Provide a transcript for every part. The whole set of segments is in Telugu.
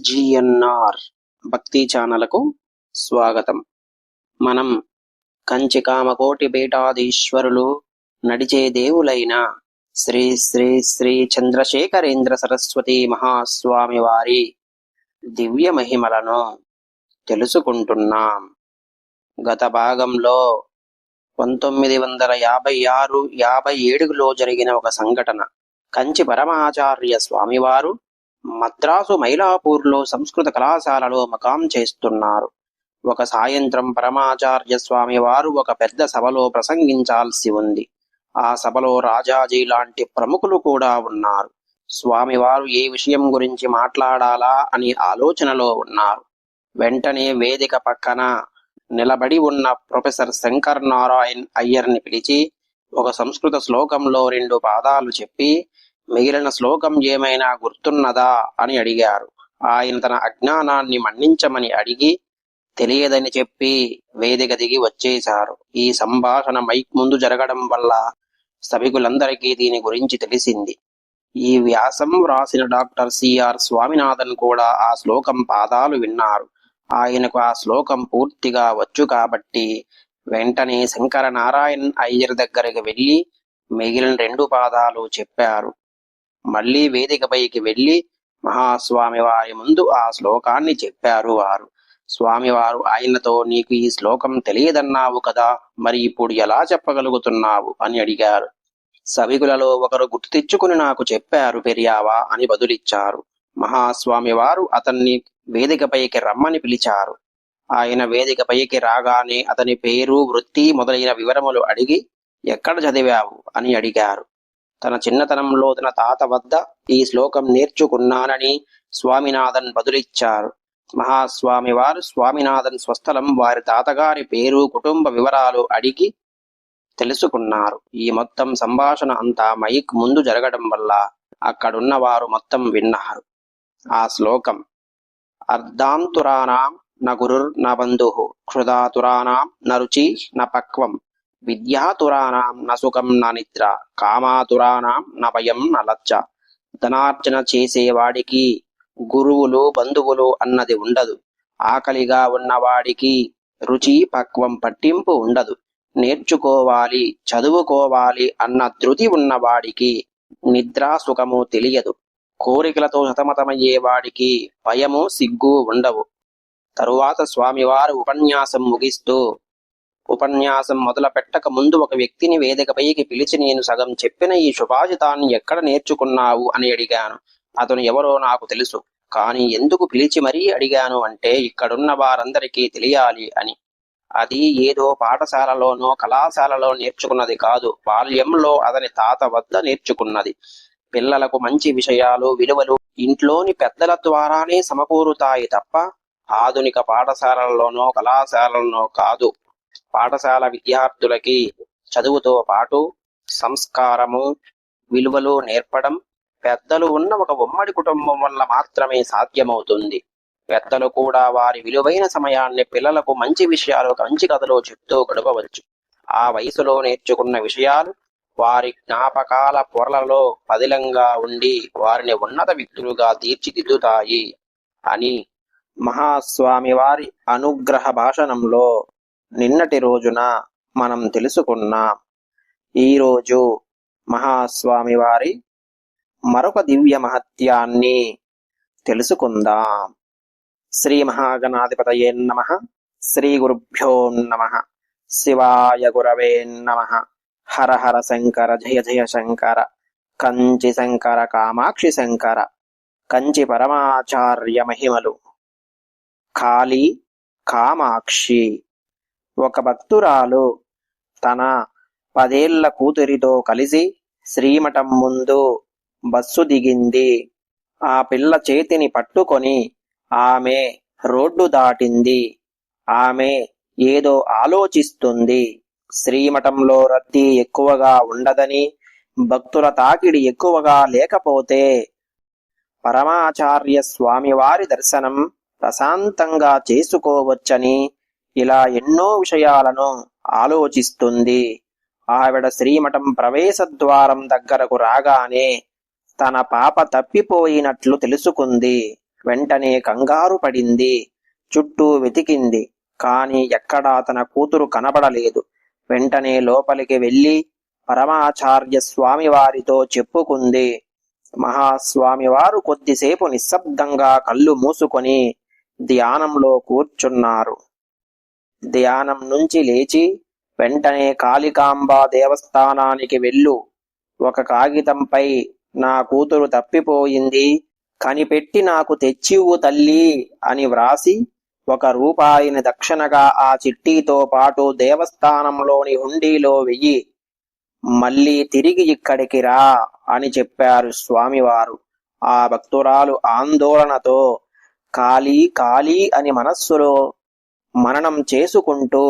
ఎస్జిఎన్ఆర్ భక్తి ఛానల్కు స్వాగతం. మనం కంచి కామకోటి పీఠాధీశ్వరులు నడిచే దేవులైన శ్రీ శ్రీ శ్రీ చంద్రశేఖరేంద్ర సరస్వతి మహాస్వామి వారి దివ్య మహిమలను తెలుసుకుంటున్నాం. గత భాగంలో 1956-57లో జరిగిన ఒక సంఘటన. కంచి పరమాచార్య స్వామివారు మద్రాసు మైలాపూర్లో సంస్కృత కళాశాలలో మకాం చేస్తున్నారు. ఒక సాయంత్రం పరమాచార్య స్వామివారు ఒక పెద్ద సభలో ప్రసంగించాల్సి ఉంది. ఆ సభలో రాజాజీ లాంటి ప్రముఖులు కూడా ఉన్నారు. స్వామివారు ఏ విషయం గురించి మాట్లాడాలా అని ఆలోచనలో ఉన్నారు. వెంటనే వేదిక పక్కన నిలబడి ఉన్న ప్రొఫెసర్ శంకర్ నారాయణ్ అయ్యర్ని పిలిచి ఒక సంస్కృత శ్లోకంలో 2 పాదాలు చెప్పి మిగిలిన శ్లోకం ఏమైనా గుర్తున్నదా అని అడిగారు. ఆయన తన అజ్ఞానాన్ని మన్నించమని అడిగి తెలియదని చెప్పి వేదిక దిగి వచ్చేశారు. ఈ సంభాషణ మైక్ ముందు జరగడం వల్ల సభికులందరికీ దీని గురించి తెలిసింది. ఈ వ్యాసం వ్రాసిన డాక్టర్ సిఆర్ స్వామినాథన్ కూడా ఆ శ్లోకం పాదాలు విన్నారు. ఆయనకు ఆ శ్లోకం పూర్తిగా వచ్చు కాబట్టి వెంటనే శంకర నారాయణ్ అయ్యర్ దగ్గరికి వెళ్ళి మిగిలిన 2 పాదాలు చెప్పారు. మళ్లీ వేదికపైకి వెళ్లి మహాస్వామి వారి ముందు ఆ శ్లోకాన్ని చెప్పారు. వారు స్వామివారు ఆయనతో, నీకు ఈ శ్లోకం తెలియదన్నావు కదా, మరి ఇప్పుడు ఎలా చెప్పగలుగుతున్నావు అని అడిగారు. సభికులలో ఒకరు గుర్తు తెచ్చుకుని నాకు చెప్పారు పెరియావా అని బదులిచ్చారు. మహాస్వామి వారు అతన్ని వేదికపైకి రమ్మని పిలిచారు. ఆయన వేదికపైకి రాగానే అతని పేరు, వృత్తి మొదలైన వివరములు అడిగి ఎక్కడ చదివావు అని అడిగారు. తన చిన్నతనంలో తన తాత వద్ద ఈ శ్లోకం నేర్చుకున్నానని స్వామినాథన్ బదులిచ్చారు. మహాస్వామి వారు స్వామినాథన్ స్వస్థలం, వారి తాతగారి పేరు, కుటుంబ వివరాలు అడిగి తెలుసుకున్నారు. ఈ మొత్తం సంభాషణ అంతా మైక్ ముందు జరగడం వల్ల అక్కడున్న వారు మొత్తం విన్నారు. ఆ శ్లోకం: అర్ధాంతురాణం న గురుర్ న బంధుః, క్షుధాతురాణం న రుచి న పక్వం, విద్యాతురాణం న సుఖం న నిద్ర, కామాతురాణం న భయం న లజ్జ. ధనార్జన చేసేవాడికి గురువులు బంధువులు అన్నది ఉండదు. ఆకలిగా ఉన్నవాడికి రుచి పక్వం పట్టింపు ఉండదు. నేర్చుకోవాలి, చదువుకోవాలి అన్న ధృతి ఉన్నవాడికి నిద్రా సుఖము తెలియదు. కోరికలతో సతమతమయ్యేవాడికి భయము సిగ్గు ఉండవు. తరువాత స్వామివారు ఉపన్యాసం ముగిస్తూ, ఉపన్యాసం మొదలు పెట్టక ముందు ఒక వ్యక్తిని వేదికపైకి పిలిచి, నేను సగం చెప్పిన ఈ సుభాషితాన్ని ఎక్కడ నేర్చుకున్నావు అని అడిగాను. అతను ఎవరో నాకు తెలుసు, కానీ ఎందుకు పిలిచి మరీ అడిగాను అంటే ఇక్కడున్న వారందరికీ తెలియాలి అని. అది ఏదో పాఠశాలలోనో కళాశాలలో నేర్చుకున్నది కాదు, బాల్యంలో అతని తాత వద్ద నేర్చుకున్నది. పిల్లలకు మంచి విషయాలు, విలువలు ఇంట్లోని పెద్దల ద్వారానే సమకూరుతాయి తప్ప ఆధునిక పాఠశాలల్లోనో కళాశాలలోనో కాదు. పాఠశాల విద్యార్థులకి చదువుతో పాటు సంస్కారము, విలువలు నేర్పడం పెద్దలు ఉన్న ఒక ఉమ్మడి కుటుంబం వల్ల మాత్రమే సాధ్యమవుతుంది. పెద్దలు కూడా వారి విలువైన సమయాన్ని పిల్లలకు మంచి విషయాలు, మంచి కథలు చెప్తూ గడపవచ్చు. ఆ వయసులో నేర్చుకున్న విషయాలు వారి జ్ఞాపకాల పొరలలో పదిలంగా ఉండి వారిని ఉన్నత వ్యక్తులుగా తీర్చిదిద్దుతాయి అని మహాస్వామి వారి అనుగ్రహ భాషణంలో నిన్నటి రోజున మనం తెలుసుకున్నాం. ఈరోజు మహాస్వామి వారి మరొక దివ్య మహత్యాన్ని తెలుసుకుందాం. శ్రీ మహాగణాధిపతయే నమః. శ్రీ గురుభ్యో నమః. శివాయ గురవే నమః. హర హర శంకర, జయ జయ శంకర. కంచి శంకర, కామాక్షి శంకర. కంచి పరమాచార్య మహిమలు. కాళీ కామాక్షి. ఒక భక్తురాలు తన 10 ఏళ్ల కూతురితో కలిసి శ్రీమఠం ముందు బస్సు దిగింది. ఆ పిల్ల చేతిని పట్టుకొని ఆమె రోడ్డు దాటింది. ఆమె ఏదో ఆలోచిస్తుంది. శ్రీమఠంలో రద్దీ ఎక్కువగా ఉండదని, భక్తుల తాకిడి ఎక్కువగా లేకపోతే పరమాచార్య స్వామివారి దర్శనం ప్రశాంతంగా చేసుకోవచ్చని ఇలా ఎన్నో విషయాలను ఆలోచిస్తుంది. ఆవిడ శ్రీమఠం ప్రవేశ ద్వారం దగ్గరకు రాగానే తన పాప తప్పిపోయినట్లు తెలుసుకుంది. వెంటనే కంగారు పడింది. చుట్టూ వెతికింది. కాని ఎక్కడా తన కూతురు కనబడలేదు. వెంటనే లోపలికి వెళ్ళి పరమాచార్య స్వామివారితో చెప్పుకుంది. మహాస్వామివారు కొద్దిసేపు నిశ్శబ్దంగా కళ్ళు మూసుకొని ధ్యానంలో కూర్చున్నారు. ధ్యానం నుంచి లేచి వెంటనే కాళికాంబ దేవస్థానానికి వెళ్ళు. ఒక కాగితంపై నా కూతురు తప్పిపోయింది, కనిపెట్టి నాకు తెచ్చివ్వు తల్లి అని వ్రాసి ₹1 దక్షిణగా ఆ చిట్టీతో పాటు దేవస్థానంలోని హుండీలో వెయ్యి. మళ్ళీ తిరిగి ఇక్కడికి రా అని చెప్పారు స్వామివారు. ఆ భక్తురాలు ఆందోళనతో కాళీ కాళీ అని మనస్సులో మననం చేసుకుంటూ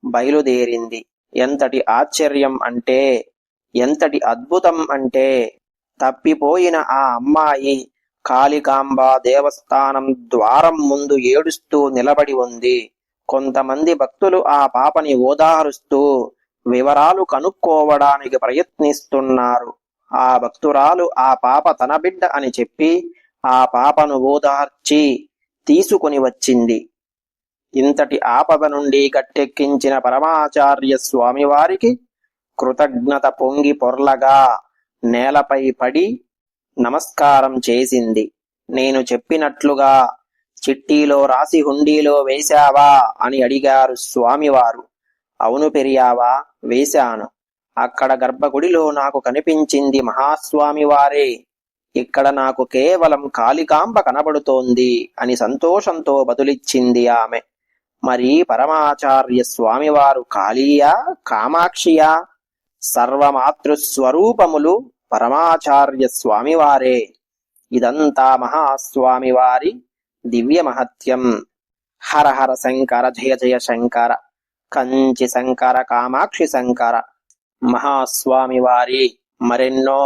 బయలుదేరింది. ఎంతటి ఆశ్చర్యం అంటే, ఎంతటి అద్భుతం అంటే, తప్పిపోయిన ఆ అమ్మాయి కాళికాంబ దేవస్థానం ద్వారం ముందు ఏడుస్తూ నిలబడి ఉంది. కొంతమంది భక్తులు ఆ పాపని ఓదారుస్తూ వివరాలు కనుక్కోవడానికి ప్రయత్నిస్తున్నారు. ఆ భక్తురాలు ఆ పాప తన బిడ్డ అని చెప్పి ఆ పాపను ఓదార్చి తీసుకుని వచ్చింది. ఇంతటి ఆపద నుండి గట్టెక్కించిన పరమాచార్య స్వామివారికి కృతజ్ఞత పొంగి పొర్లగా నేలపై పడి నమస్కారం చేసింది. నేను చెప్పినట్లుగా చిట్టీలో రాసి హుండీలో వేశావా అని అడిగారు స్వామివారు. అవును పెరియావా, వేశాను. అక్కడ గర్భగుడిలో నాకు కనిపించింది మహాస్వామివారే. ఇక్కడ నాకు కేవలం కాళికాంబ కనబడుతోంది అని సంతోషంతో బదులిచ్చింది ఆమె. మరి పరమాచార్య స్వామివారు కాళీయా, కామాక్షియా? సర్వమాతృస్వరూపములు పరమాచార్య స్వామివారే. ఇదంతా మహాస్వామివారి దివ్య మహత్యం. హర హర శంకర, జయ జయ శంకర, కంచి శంకర, కామాక్షి శంకర. మహాస్వామివారి మరెన్నో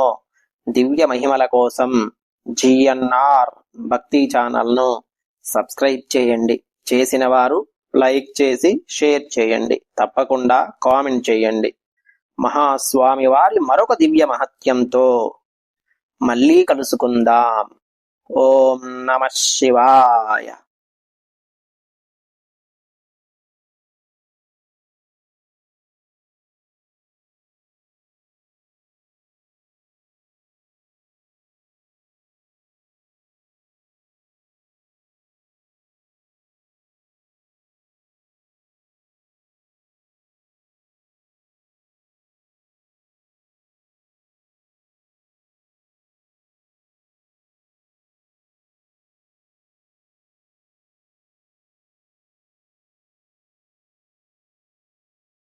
దివ్య మహిమల కోసం GNR భక్తి ఛానల్ను సబ్స్క్రైబ్ చేయండి. చేసిన వారు లైక్ చేసి షేర్ చేయండి. తప్పకుండా కామెంట్ చేయండి. మహాస్వామివారి మరొక దివ్య మహత్యంతో మళ్ళీ కలుసుకుందాం. ఓం నమః శివాయ.